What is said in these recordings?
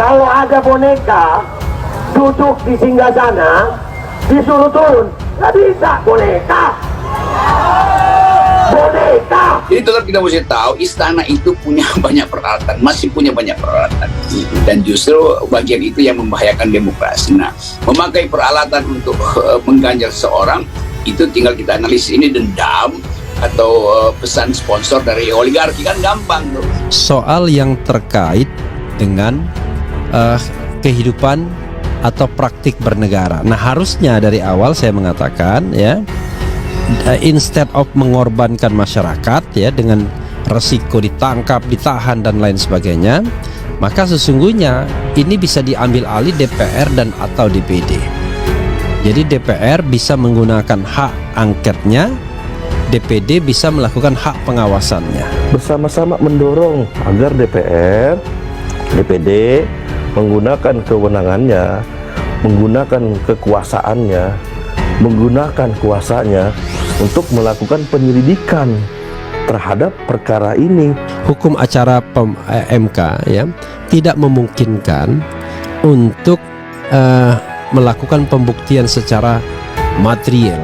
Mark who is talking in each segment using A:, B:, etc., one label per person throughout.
A: Kalau ada boneka duduk di singgasana, disuruh turun, nggak bisa boneka.
B: Jadi tetap kita mesti tahu istana itu punya banyak peralatan, masih punya banyak peralatan, dan justru bagian itu yang membahayakan demokrasi. Nah, memakai peralatan untuk mengganjal seorang itu tinggal kita analisis, ini dendam atau pesan sponsor dari oligarki, kan gampang tuh.
C: Soal yang terkait dengan kehidupan atau praktik bernegara. Nah, harusnya dari awal saya mengatakan ya, instead of mengorbankan masyarakat ya dengan resiko ditangkap, ditahan dan lain sebagainya, maka sesungguhnya ini bisa diambil alih DPR dan atau DPD. Jadi DPR bisa menggunakan hak angketnya, DPD bisa melakukan hak pengawasannya.
D: Bersama-sama mendorong agar DPR, DPD menggunakan kewenangannya, menggunakan kekuasaannya, menggunakan kuasanya untuk melakukan penyelidikan terhadap perkara ini.
C: Hukum acara MK ya tidak memungkinkan untuk melakukan pembuktian secara material.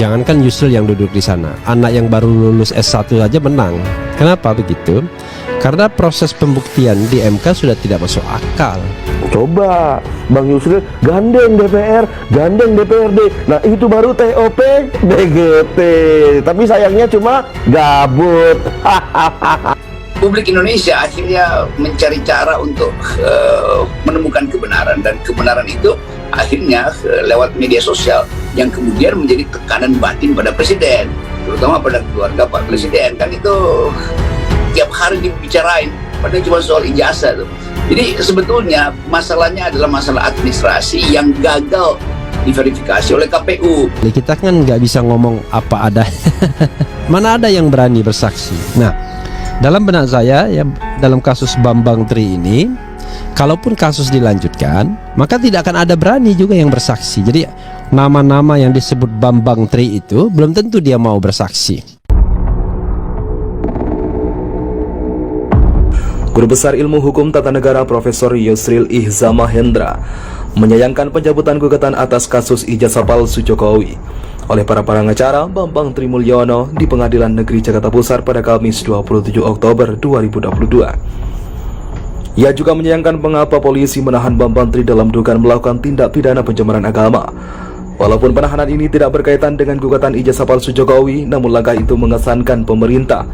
C: Jangankan Yusril yang duduk di sana, anak yang baru lulus S1 saja menang. Kenapa begitu? Karena proses pembuktian di MK sudah tidak masuk akal.
D: Coba Bang Yusril gandeng DPR, gandeng DPRD. Nah itu baru TOP DGT. Tapi sayangnya cuma gabut.
B: Publik Indonesia akhirnya mencari cara untuk menemukan kebenaran, dan kebenaran itu akhirnya lewat media sosial yang kemudian menjadi tekanan batin pada presiden, terutama pada keluarga Pak Presiden. Kan itu tiap hari dibicarain, padahal cuma soal ijazah tuh. Jadi sebetulnya masalahnya adalah masalah administrasi yang gagal diverifikasi oleh KPU.
C: Kita kan nggak bisa ngomong apa ada. Mana ada yang berani bersaksi. Nah, dalam benak saya ya, dalam kasus Bambang Tri ini, kalaupun kasus dilanjutkan, maka tidak akan ada berani juga yang bersaksi. Jadi nama-nama yang disebut Bambang Tri itu belum tentu dia mau bersaksi.
E: Guru Besar Ilmu Hukum Tata Negara Profesor Yusril Ihza Mahendra menyayangkan pencabutan gugatan atas kasus ijazah palsu Jokowi oleh para pengacara Bambang Trimulyono di Pengadilan Negeri Jakarta Pusat pada Kamis 27 Oktober 2022. Ia juga menyayangkan mengapa polisi menahan Bambang Tri dalam dugaan melakukan tindak pidana pencemaran agama. Walaupun penahanan ini tidak berkaitan dengan gugatan ijazah palsu Jokowi, namun langkah itu mengesankan pemerintah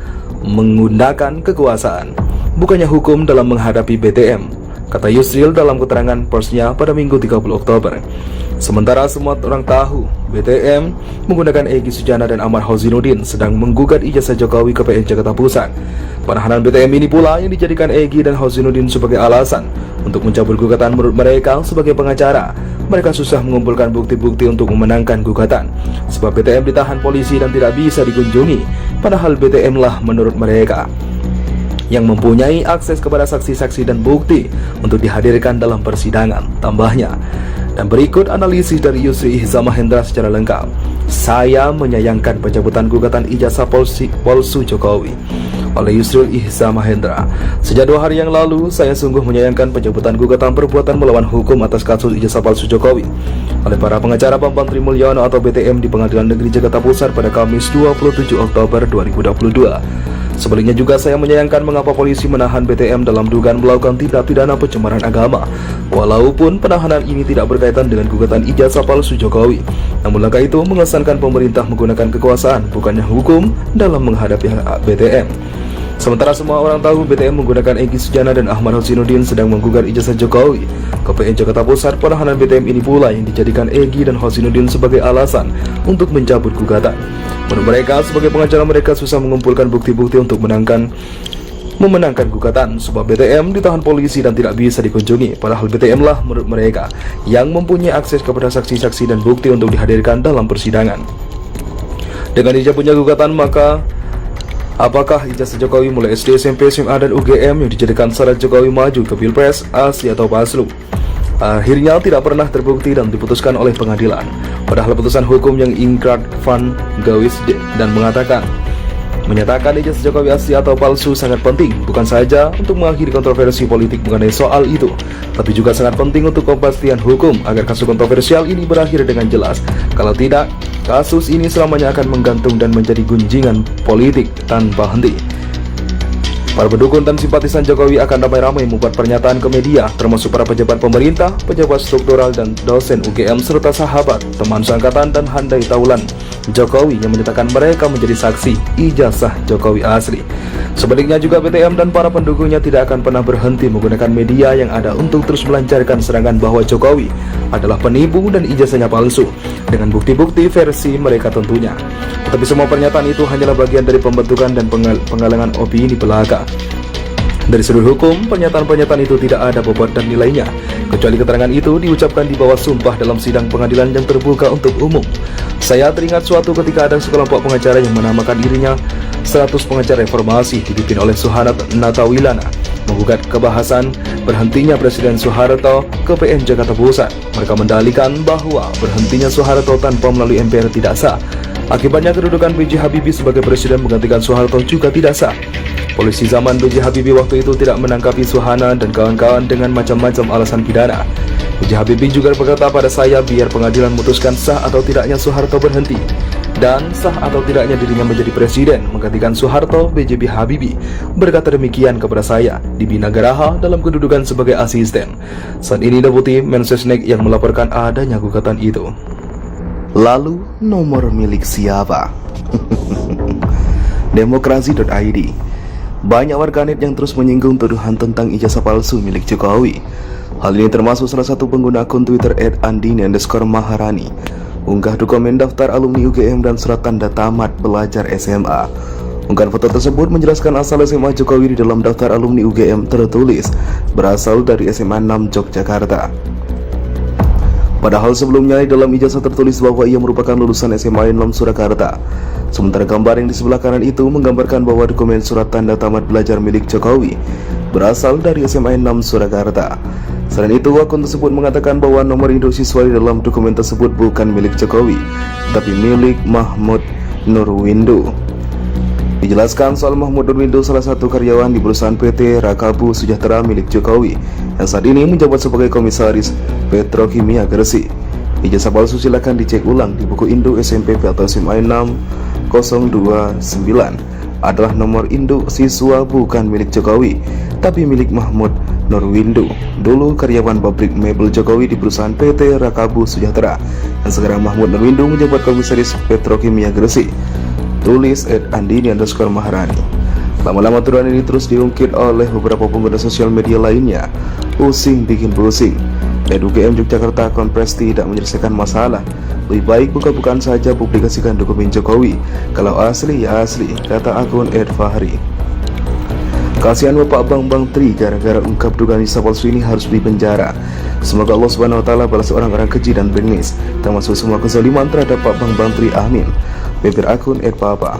E: menggunakan kekuasaan, bukannya hukum dalam menghadapi BTM, kata Yusril dalam keterangan persnya pada Minggu 30 Oktober. Sementara semua orang tahu BTM menggunakan Egy Sujana dan Ahmad Hozinuddin sedang menggugat ijazah Jokowi ke PN Jakarta Pusat. Penahanan BTM ini pula yang dijadikan Egy dan Hozinuddin sebagai alasan untuk mencabut gugatan. Menurut mereka sebagai pengacara, mereka susah mengumpulkan bukti-bukti untuk memenangkan gugatan, sebab BTM ditahan polisi dan tidak bisa dikunjungi, padahal BTM lah menurut mereka yang mempunyai akses kepada saksi-saksi dan bukti untuk dihadirkan dalam persidangan, tambahnya. Dan berikut analisis dari Yusril Ihza Mahendra secara lengkap. Saya menyayangkan pencabutan gugatan ijazah palsu Jokowi oleh Yusril Ihza Mahendra. Sejak 2 hari yang lalu, saya sungguh menyayangkan pencabutan gugatan perbuatan melawan hukum atas kasus ijazah palsu Jokowi oleh para pengacara Bambang Trimulyono atau BTM di Pengadilan Negeri Jakarta Pusat pada Kamis 27 Oktober 2022. Sebaliknya juga saya menyayangkan mengapa polisi menahan BTM dalam dugaan melakukan tindak pidana pencemaran agama. Walaupun penahanan ini tidak berkaitan dengan gugatan ijazah palsu Jokowi, namun langkah itu mengesankan pemerintah menggunakan kekuasaan, bukannya hukum dalam menghadapi BTM. Sementara semua orang tahu BTM menggunakan Egy Sujana dan Ahmad Hozinuddin sedang menggugat ijazah Jokowi ke PN Jakarta Pusat. Penahanan BTM ini pula yang dijadikan Egy dan Hozinuddin sebagai alasan untuk mencabut gugatan. Menurut mereka, sebagai pengacara mereka susah mengumpulkan bukti-bukti untuk memenangkan gugatan, sebab BTM ditahan polisi dan tidak bisa dikunjungi, padahal BTM lah menurut mereka yang mempunyai akses kepada saksi-saksi dan bukti untuk dihadirkan dalam persidangan. Dengan dicabutnya gugatan, maka apakah ijazah Jokowi mulai SD, SMP, SMA, dan UGM yang dijadikan syarat Jokowi maju ke Pilpres, ASI atau PASLU akhirnya tidak pernah terbukti dan diputuskan oleh pengadilan? Padahal putusan hukum yang ingkrah Van Gawis dan mengatakan menyatakan ijazah Jokowi asli atau palsu sangat penting, bukan saja untuk mengakhiri kontroversi politik mengenai soal itu, tapi juga sangat penting untuk kepastian hukum agar kasus kontroversial ini berakhir dengan jelas. Kalau tidak, kasus ini selamanya akan menggantung dan menjadi gunjingan politik tanpa henti. Para pendukung dan simpatisan Jokowi akan ramai-ramai membuat pernyataan ke media, termasuk para pejabat pemerintah, pejabat struktural dan dosen UGM serta sahabat, teman seangkatan dan handai taulan Jokowi yang menyatakan mereka menjadi saksi ijazah Jokowi asli. Sebaliknya juga BTM dan para pendukungnya tidak akan pernah berhenti menggunakan media yang ada untuk terus melancarkan serangan bahwa Jokowi adalah penipu dan ijazahnya palsu, dengan bukti-bukti versi mereka tentunya. Tetapi semua pernyataan itu hanyalah bagian dari pembentukan dan penggalangan opini belaka. Dari sudut hukum, pernyataan-pernyataan itu tidak ada bobot dan nilainya, kecuali keterangan itu diucapkan di bawah sumpah dalam sidang pengadilan yang terbuka untuk umum. Saya teringat suatu ketika ada sekelompok pengacara yang menamakan dirinya 100 pengacara reformasi dipimpin oleh Soeharto Natawilana menggugat kebahasan berhentinya Presiden Soeharto ke PN Jakarta Pusat. Mereka mendalilkan bahwa berhentinya Soeharto tanpa melalui MPR tidak sah. Akibatnya kedudukan B.J. Habibie sebagai presiden menggantikan Soeharto juga tidak sah. Polisi zaman B.J. Habibie waktu itu tidak menangkapi Soeharto dan kawan-kawan dengan macam-macam alasan pidana. B.J. Habibie juga berkata pada saya biar pengadilan memutuskan sah atau tidaknya Soeharto berhenti, dan sah atau tidaknya dirinya menjadi presiden menggantikan Soeharto. B.J. Habibie berkata demikian kepada saya di Bina Garaha dalam kedudukan sebagai asisten. Saat ini Deputi Mensesnek yang melaporkan adanya gugatan itu.
D: Lalu nomor milik siapa? Demokrasi.id. Banyak warganet yang terus menyinggung tuduhan tentang ijazah palsu milik Jokowi. Hal ini termasuk salah satu pengguna akun Twitter @andini_maharani. Unggah dokumen daftar alumni UGM dan surat tanda tamat pelajar SMA. Unggahan foto tersebut menjelaskan asal SMA Jokowi di dalam daftar alumni UGM tertulis berasal dari SMA 6 Yogyakarta. Padahal sebelumnya di dalam ijazah tertulis bahwa ia merupakan lulusan SMA 6 Surakarta. Sementara gambar yang di sebelah kanan itu menggambarkan bahwa dokumen surat tanda tamat belajar milik Jokowi berasal dari SMA 6 Surakarta. Selain itu, akun tersebut mengatakan bahwa nomor induk siswa di dalam dokumen tersebut bukan milik Jokowi, tapi milik Mahmud Nurwindu. Dijelaskan soal Mahmud Nurwindu, salah satu karyawan di perusahaan PT Rakabu Sejahtera milik Jokowi, yang saat ini menjabat sebagai komisaris Petrokimia Gresik. Ijazah palsu silakan dicek ulang di buku induk SMP atau SMA 6-029 adalah nomor induk siswa bukan milik Jokowi, tapi milik Mahmud Nurwindu, dulu karyawan pabrik mebel Jokowi di perusahaan PT Rakabu Sejahtera, dan sekarang Mahmud Nurwindu menjabat komisaris Petrokimia Gresik. Tulis @andini_maharani. Lama-lama tuduhan ini terus diungkit oleh beberapa pengguna sosial media lainnya. Pusing bikin pusing. UGM Yogyakarta Konpres tidak menyelesaikan masalah. Lebih baik buka-bukaan saja publikasikan dokumen Jokowi. Kalau asli ya asli, kata akun @fahri. Kasihan Bapak Bang Tri gara-gara ungkap dugaan ijazah palsu ini harus dipenjara. Semoga Allah Subhanahu wa taala balas orang-orang keji dan brengsek, termasuk semua kezaliman terhadap Pak Bang Tri. Amin. Bibir akun @papa.